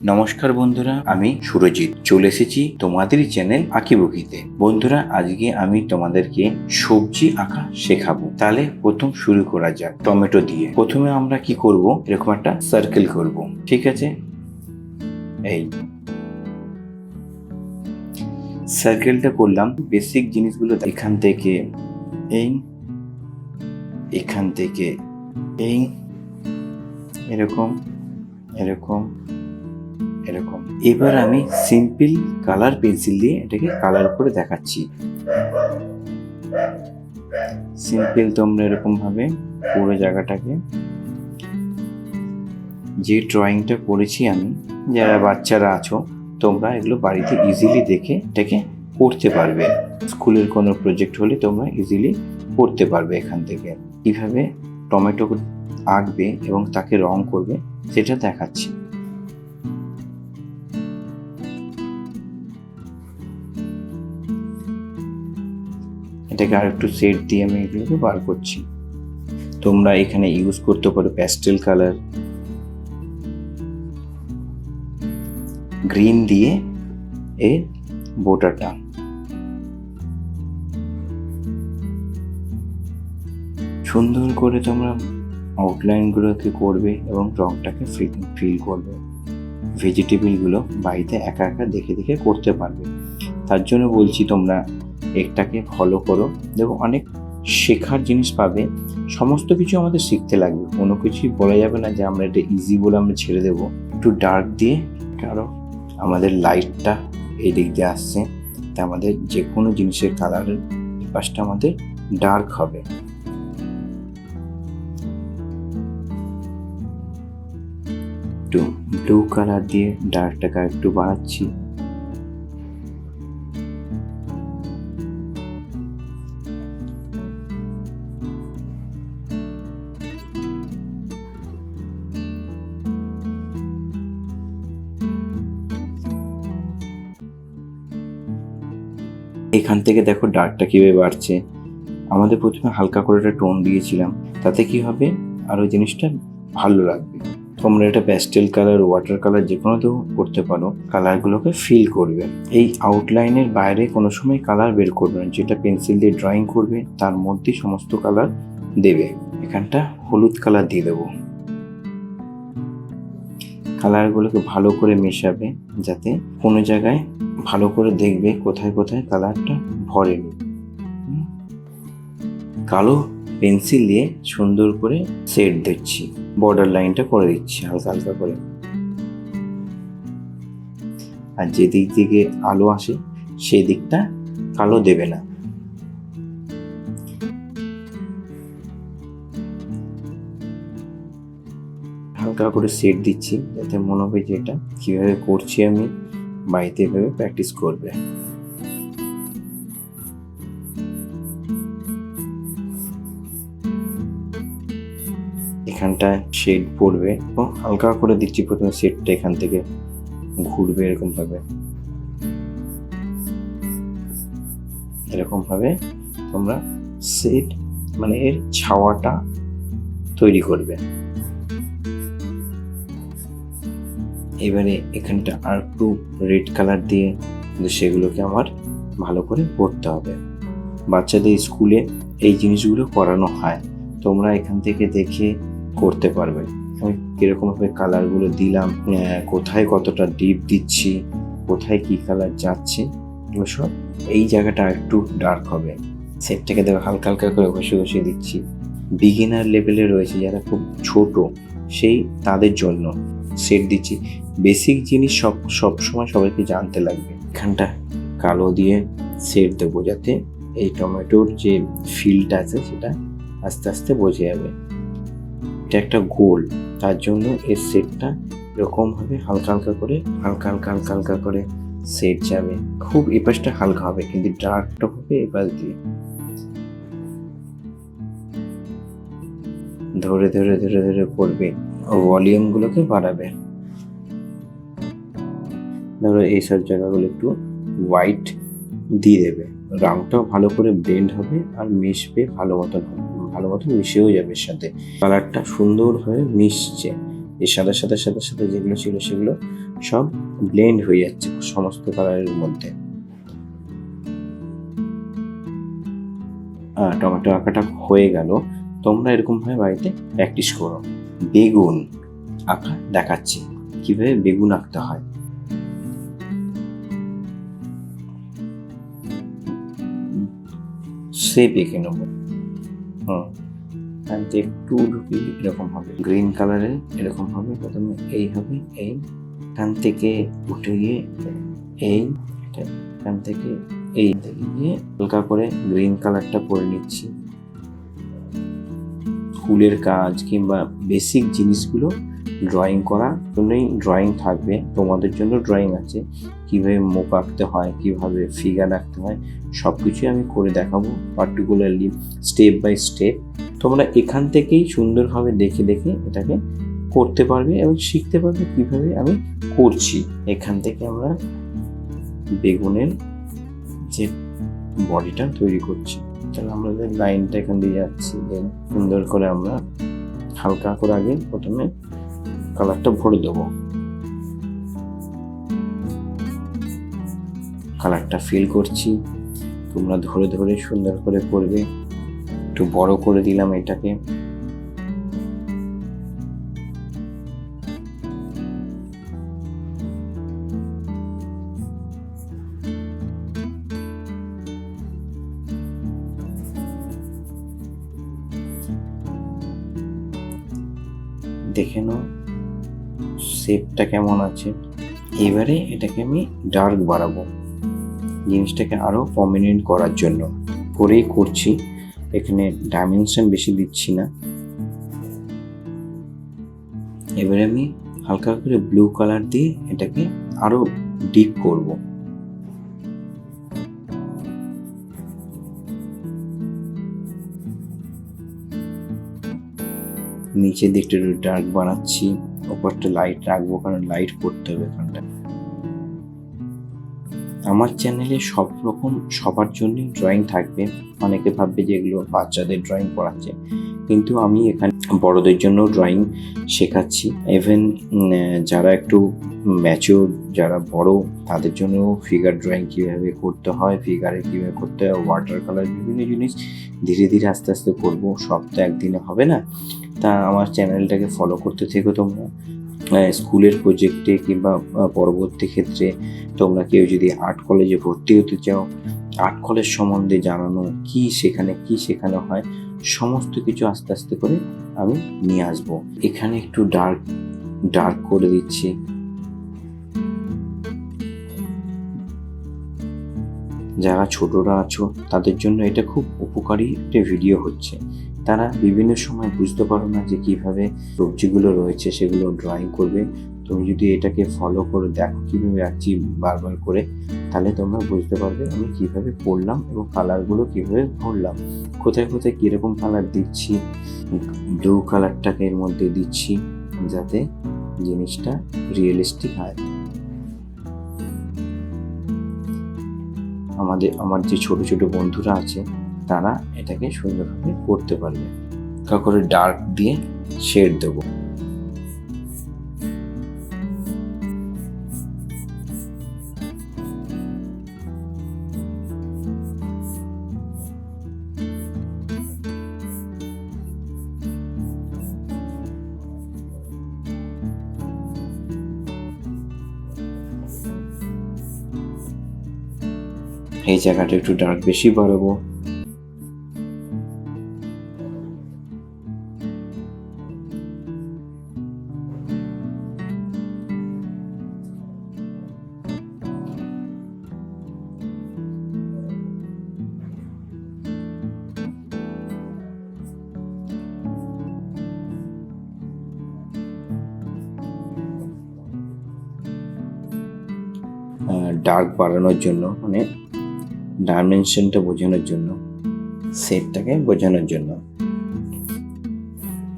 নমস্কার বন্ধুরা, আমি সুরজিৎ চলে এসেছি তোমাদেরই চ্যানেল আঁকিবুকিতে। বন্ধুরা, আজকে আমি তোমাদেরকে সবজি আঁকা শেখাবো। তাহলে প্রথম শুরু করা যাক টমেটো দিয়ে। প্রথমে আমরা কি করব, এরকম একটা সার্কেল করব, ঠিক আছে? এই সার্কেলটা করলাম। বেসিক জিনিসগুলো এখান থেকে এই এরকম এরকম এরকম। এবার আমি সিম্পল কালার পেন্সিল দিয়ে এটাকে কালার করে দেখাচ্ছি। সিম্পল তোমরা এরকম ভাবে পুরো জায়গাটাকে, যে ড্রয়িংটা করেছি আমি, যারা বাচ্চারা আছো তোমরা এগুলো বাড়িতে ইজিলি দেখে এটাকে করতে পারবে। স্কুলের কোনো প্রজেক্ট হলে তোমরা ইজিলি করতে পারবে। এখান থেকে কিভাবে টমেটো আঁকবে এবং তাকে রং করবে সেটা দেখাচ্ছি। এটাকে আর একটু শেড দিয়ে আমি এগুলোকে বার করছি। তোমরা এখানে ইউজ করতে পারো প্যাস্টেল কালার, গ্রিন দিয়ে এর বোটাটা। সুন্দর করে তোমরা আউটলাইনগুলোকে করবে এবং রংটাকে ফিল করবে। ভেজিটেবলগুলো বাড়িতে একা একা দেখে দেখে করতে পারবে। তার জন্য বলছি তোমরা একটাকে ফলো করো, দেখো অনেক শেখার জিনিস পাবে। সমস্ত কিছু আমাদের শিখতে লাগবে, কোনো কিছুই বলা যাবে না যে আমরা এটা ইজি বলে আমরা ছেড়ে দেবো। একটু ডার্ক দিয়ে, কারণ আমাদের লাইটটা এই দিক দিয়ে আসছে, তা আমাদের যে কোনো জিনিসের কালারের পাশটা আমাদের ডার্ক হবে। একটু ব্লু কালার দিয়ে ডার্কটাকে একটু বাড়াচ্ছি। এখান থেকে দেখো ডার্কটা কিভাবে বাড়ছে। আমাদের প্রথমে হালকা করে একটা টোন দিয়েছিলাম, তাতে কি হবে আরো জিনিসটা ভালো লাগবে। তোমরা এটা প্যাস্টেল কালার, ওয়াটার কালার যে কোনো তো করতে পারো, কালারগুলোকে ফিল করবে। এই আউটলাইনের বাইরে কোনো সময় কালার বের করবে না, যেটা পেন্সিল দিয়ে ড্রয়িং করবে তার মধ্যেই সমস্ত কালার দেবে। এখানটা হলুদ কালার দিয়ে দেবো। কালারগুলোকে ভালো করে মেশাবে, যাতে কোনো জায়গায় ভালো করে দেখবে কোথায় কোথায় কালারটা ভরেনি। কালো পেন্সিল দিয়ে সুন্দর করে শেড দিচ্ছি, বর্ডার লাইনটা করে দিচ্ছি হালকা হালকা করে। আর যে দিক থেকে আলো আসে সেই দিকটা কালো দেবে না। হালকা করে শেড দিচ্ছি, যাতে মনে হবে যে এটা কিভাবে করছি আমি, বাড়িতে এভাবে প্র্যাকটিস করবে। এখানটা শেড পড়বে, হালকা করে দিচ্ছি প্রথমে শেডটা, এখান থেকে ঘুরবে এরকম ভাবে। এরকম ভাবে তোমরা শেড মানে এর ছাওয়াটা তৈরি করবে। এবারে এখানটা আর একটু রেড কালার দিয়ে সেগুলোকে আমার ভালো করে পড়তে হবে। বাচ্চাদের স্কুলে এই জিনিসগুলো করানো হয়, তোমরা এখান থেকে দেখে করতে পারবে। আমি কিরকমভাবে কালারগুলো দিলাম, কোথায় কতটা ডিপ দিচ্ছি, কোথায় কি কালার যাচ্ছে, এগুলো সব। এই জায়গাটা একটু ডার্ক হবে, সেটটাকে দেখো হালকা হালকা করে ঘষে ঘষে দিচ্ছি। বিগিনার লেভেলে রয়েছে যারা খুব ছোট, সেই তাদের জন্য সেট দিচ্ছি। বেসিক জিনিস সব সময় সবাইকে জানতে লাগবে। এখানটা কালো দিয়ে সেট দেবো, যাতে এই টমেটোর যে ফিলটা আছে সেটা আস্তে আস্তে বোঝা যাবে। এটা একটা গোল, তার জন্য এর সেটটা এরকম ভাবে হালকা হালকা করে সেট যাবে। খুব এপাশটা হালকা হবে, কিন্তু ডার্কটা হবে এপাশ দিয়ে। ধরে ধরে ধরে ধরে করবে, ভলিউম গুলোকে বাড়াবে। ধরো এইসব জায়গাগুলো একটু হোয়াইট দিয়ে দেবে, রংটাও ভালো করে ব্লেন্ড হবে আর মিশবে ভালো মতন মিশেও যাবে এর সাথে। কালারটা সুন্দর হয়ে মিশছে, এর সাথে যেগুলো ছিল সেগুলো সব ব্লেন্ড হয়ে যাচ্ছে সমস্ত কালারের মধ্যে। টমেটো আঁকাটা হয়ে গেল। তোমরা এরকম ভাবে বাড়িতে প্র্যাকটিস করো। বেগুন আঁকা দেখাচ্ছি কিভাবে বেগুন আঁকতে হয়। শেপ এঁকে নেবো। একটু ঢুকি এরকম হবে, গ্রিন কালারের এরকম হবে। প্রথমে এই হবে, এইখান থেকে উঠে গিয়ে এইখান থেকে এই থেকে গিয়ে হালকা করে গ্রিন কালারটা করে নিচ্ছি। স্কুলের কাজ কিংবা বেসিক জিনিসগুলো ড্রয়িং করার জন্যই ড্রয়িং থাকবে। তোমাদের জন্য ড্রয়িং আছে, কিভাবে মুখ আঁকতে হয়, কিভাবে ফিগার আঁকতে হয়, সব কিছুই আমি করে দেখাবো পার্টিকুলারলি স্টেপ বাই স্টেপ। তোমরা এখান থেকেই সুন্দরভাবে দেখে দেখে এটাকে করতে পারবে এবং শিখতে পারবে কিভাবে আমি করছি। এখান থেকে আমরা বেগুনের যে বডিটা তৈরি করছি, তাহলে আমাদের লাইনটা এখান দিয়ে যাচ্ছি। সুন্দর করে আমরা হালকা করে আগে প্রথমে কালারটা ভরে দেবো, কালারটা ফিল করছি। তোমরা ধরে ধরে সুন্দর করে করবে। একটু বড় করে দিলাম এটাকে। দেখে নাও শেপটা কেমন আছে। এবারে এটাকে আমি ডার্ক বাড়াবো, জিনিসটাকে আরো প্রমিনেন্ট করার জন্য করেই করছি। এখানে ডাইমেনশন বেশি দিচ্ছি না। এবারে আমি হালকা করে ব্লু কালার দিয়ে এটাকে আরো ডিপ করব। নিচের দিকটা একটু ডার্ক বানাচ্ছি, উপরটা লাইট রাখবো কারণ লাইট করতে হবে এখানটা। আমার চ্যানেলে সব রকম সবার জন্য ড্রয়িং থাকবে। অনেকে ভাববে যে এগুলো বাচ্চাদের ড্রয়িং পড়াচ্ছে, কিন্তু আমি এখানে বড়দের জন্য ড্রয়িং শেখাচ্ছি। ইভেন যারা একটু ম্যাচিওর, যারা বড়, তাদের জন্য ফিগার ড্রয়িং কীভাবে করতে হয়, ফিগারে কীভাবে করতে হয়, ওয়াটার কালার, বিভিন্ন জিনিস ধীরে ধীরে আস্তে আস্তে করবো। সব তো একদিনে হবে না। তা আমার চ্যানেলটাকে ফলো করতে থেকো তোমরা। স্কুলের প্রজেক্টে কিংবা পরবর্তী ক্ষেত্রে তোমরা কেউ যদি আর্ট কলেজে ভর্তি হতে চাও, আর্ট কলেজ সম্বন্ধে জানানো, কি সেখানে কি শেখানো হয়, সমস্ত কিছু আস্তে আস্তে করে আমি নিয়ে আসবো। এখানে একটু ডার্ক করে দিচ্ছি। যারা ছোটরা আছো তাদের জন্য এটা খুব উপকারী একটা ভিডিও হচ্ছে। তারা বিভিন্ন সময় বুঝতে পারো না যে কিভাবে সবজিগুলো রয়েছে সেগুলো ড্রয়িং করবে। তুমি যদি এটাকে ফলো করে দেখো কিভাবে আঁকছি বারবার করে, তাহলে তোমরা বুঝতে পারবে আমি কিভাবে করলাম এবং কালারগুলো কিভাবে ভরলাম, কোথায় কোথায় কিরকম কালার দিচ্ছি। ব্লু কালারটাকে এর মধ্যে দিচ্ছি যাতে জিনিসটা রিয়েলিস্টিক হয়। আমার যে ছোট ছোট বন্ধুরা আছে তারা এটাকে সুন্দরভাবে করতে পারবে। করে ডার্ক দিয়ে শেড দেব। এই জায়গাটা একটু ডার্ক বেশি বাড়াবো। ডার্ক বাড়ানোর জন্য, মানে ডাইমেনশনটা বোঝানোর জন্য, সেটটাকে বোঝানোর জন্য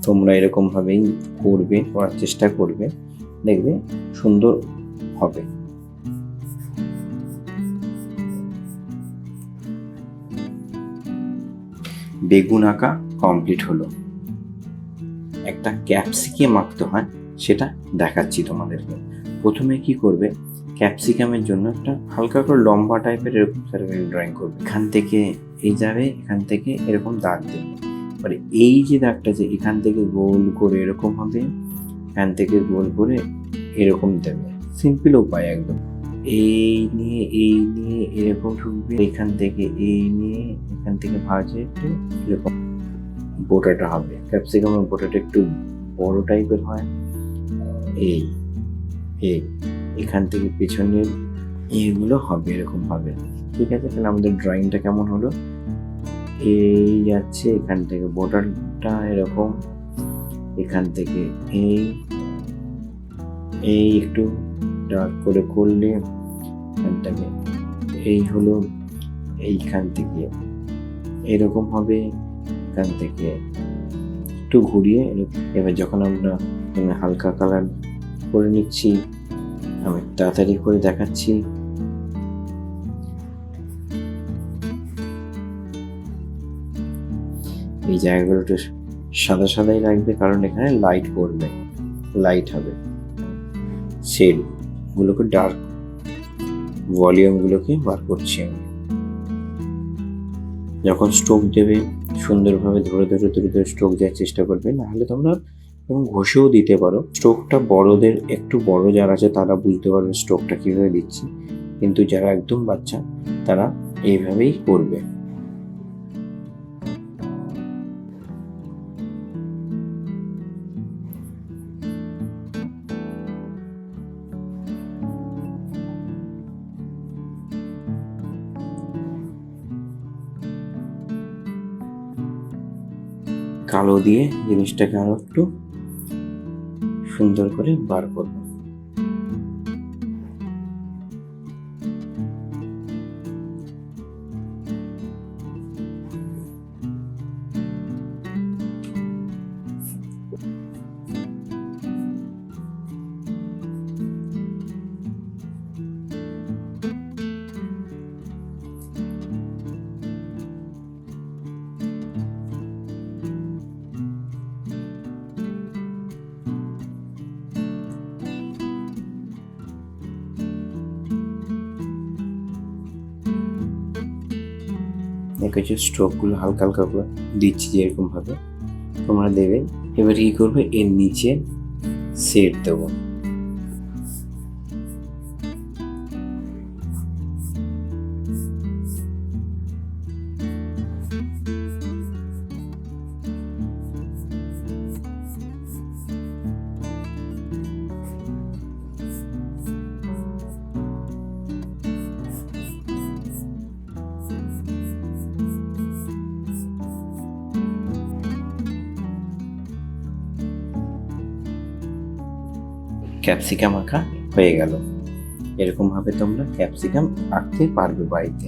তোমরা এরকম ভাবেই করবে, করার চেষ্টা করবে, দেখবে সুন্দর হবে। বেগুন আঁকা কমপ্লিট হলো। একটা ক্যাপসিকাম আঁকতে হয় সেটা দেখাচ্ছি তোমাদেরকে। প্রথমে কি করবে, ক্যাপসিকামের জন্য একটা হালকা করে লম্বা টাইপের এরকম সার্কেল ড্রয়িং করবে। এখান থেকে এই যাবে, এখান থেকে এরকম দাগ দেবে। এবারে এই যে দাগটা যে এখান থেকে গোল করে এরকম হবে, এখান থেকে গোল করে এরকম দেবে। সিম্পল উপায় একদম। এই নিয়ে এরকম ঢুকবে, এখান থেকে এই নিয়ে এখান থেকে ভাঁজে একটু এরকম বোটাটা হবে। ক্যাপসিকামের বোটাটা একটু বড় টাইপের হয়। এই এখান থেকে পেছনের এইগুলো হবে এরকম ভাবে। ঠিক আছে, তাহলে আমাদের ড্রয়িংটা কেমন হলো? এই যাচ্ছে, এখান থেকে বোটারটা এরকম, এখান থেকে এই একটু ডার্ক করে করলে এখানটাকে এই হলো, এইখান থেকে এরকম হবে, এখান থেকে একটু ঘুরিয়ে এবার যখন আমরা হালকা কালার করে নিচ্ছি, আমি তাড়াতাড়ি করে দেখাচ্ছি। এই জায়গাগুলো একটু সাদা সাদাই রাখবে, কারণ এখানে লাইট পড়বে, লাইট হবে। শেড গুলোকে ডার্ক, ভলিউম গুলোকে বার করছি আমি। যখন স্ট্রোক দেবে সুন্দরভাবে ধরে স্ট্রোক দেওয়ার চেষ্টা করবে, নাহলে তোমরা এবং ঘষেও দিতে পারো। স্ট্রোকটা বড়দের, একটু বড় যারা আছে তারা বুঝতে পারবে স্ট্রোকটা কিভাবে দিচ্ছি, কিন্তু যারা একদম বাচ্চা তারা এইভাবেই করবে। কালো দিয়ে জিনিসটাকে আরো একটু সুন্দর করে বার করব। দেখেছো স্ট্রোকগুলো হালকা হালকা করে দিচ্ছি যেরকম ভাবে তোমরা দেবে। এবার কি করবে, এর নিচে শেড দেবো। ক্যাপসিকাম আঁকা হয়ে গেল। এরকম ভাবে তোমরা ক্যাপসিকাম আঁকতে পারবে বাড়িতে।